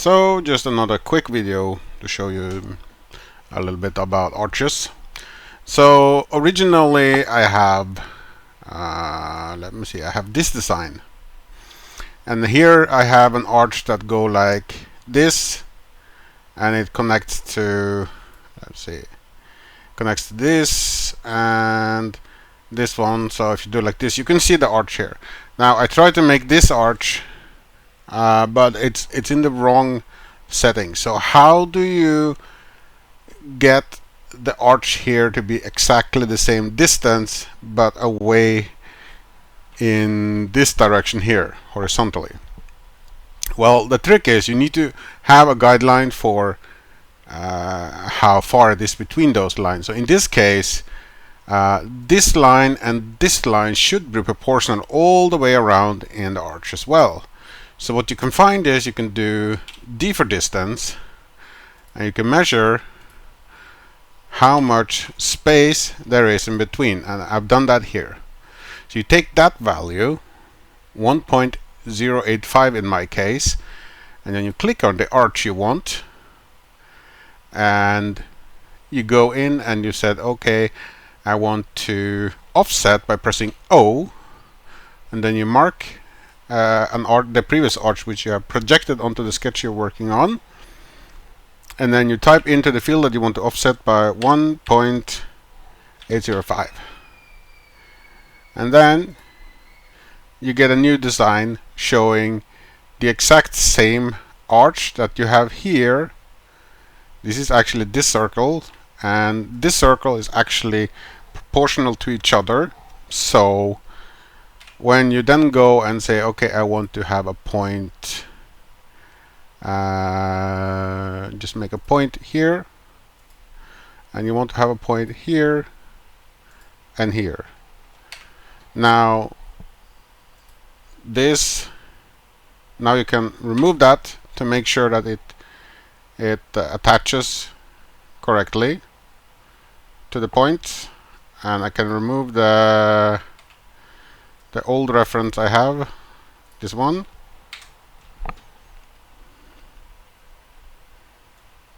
So just another quick video to show you a little bit about arches. So originally I have let me see, I have this design, and here I have an arch that go like this, and it connects to, let's see, connects to this and this one. So if you do like this, you can see the arch here. Now I try to make this arch, but it's in the wrong setting. So how do you get the arch here to be exactly the same distance but away in this direction here horizontally? Well, the trick is you need to have a guideline for how far it is between those lines. So in this case, this line and this line should be proportional all the way around in the arch as well. So what you can find is you can do d for distance, and you can measure how much space there is in between, and I've done that here. So you take that value, 1.085 in my case, and then you click on the arch you want, and you go in and you said, okay, I want to offset by pressing O, and then you mark the previous arch which you have projected onto the sketch you're working on, and then you type into the field that you want to offset by 1.805, and then you get a new design showing the exact same arch that you have here. This is actually this circle, and this circle is actually proportional to each other. So when you then go and say, okay, I want to have a point, just make a point here, and you want to have a point here and here. Now now you can remove that to make sure that it attaches correctly to the point, and I can remove the old reference I have, this one,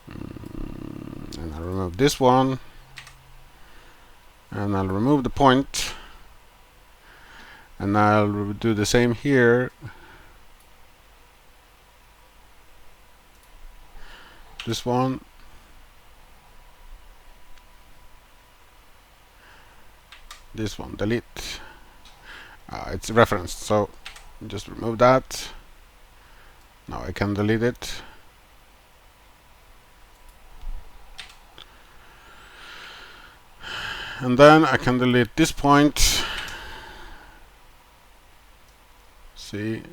and I'll remove this one, and I'll remove the point, and I'll do the same here. This one, this one, delete. It's referenced, so just remove that. Now I can delete it. And then I can delete this point. See,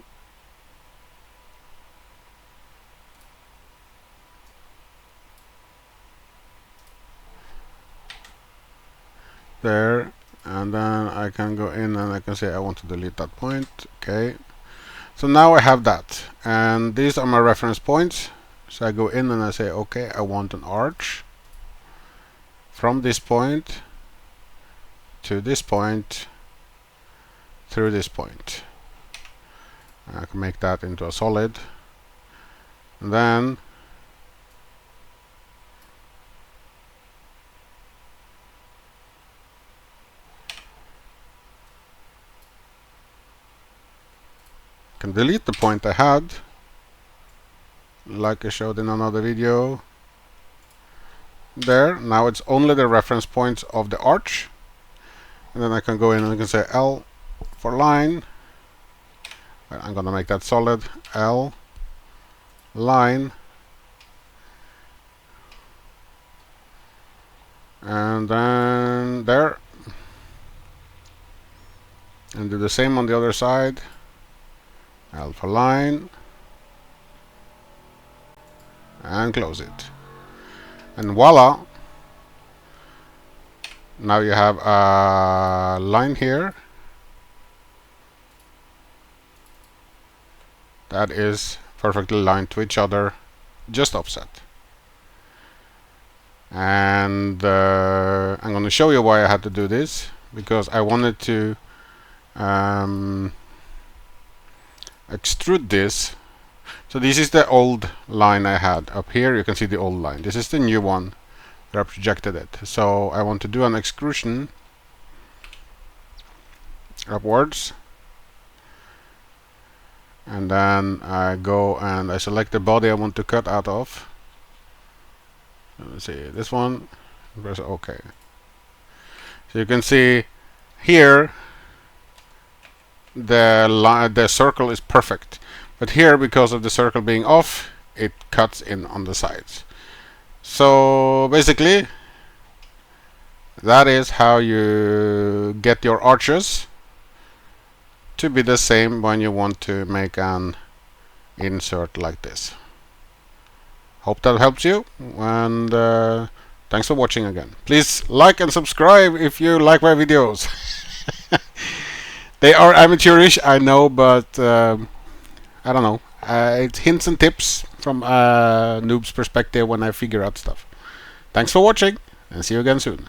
there, and then I can go in and I can say I want to delete that point. Okay, so now I have that, and these are my reference points. So I go in and I say, okay, I want an arch from this point to this point through this point. I can make that into a solid, and then can delete the point I had, like I showed in another video. There, now it's only the reference points of the arch, and then I can go in and I can say L for line. I'm gonna make that solid, L line, and then there, and do the same on the other side, L for line, and close it, and voila, now you have a line here that is perfectly aligned to each other, just offset. And I'm going to show you why I had to do this, because I wanted to extrude this So this is the old line I had. Up here you can see the old line. This is the new one where I projected it. So I want to do an extrusion upwards, and then I go and I select the body I want to cut out of. Let's see, this one, press OK. So you can see here the circle is perfect, but here, because of the circle being off, it cuts in on the sides. So basically that is how you get your arches to be the same when you want to make an insert like this. Hope that helps you, and thanks for watching again. Please like and subscribe if you like my videos. They are amateurish, I know, but I don't know. It's hints and tips from a noob's perspective when I figure out stuff. Thanks for watching, and see you again soon.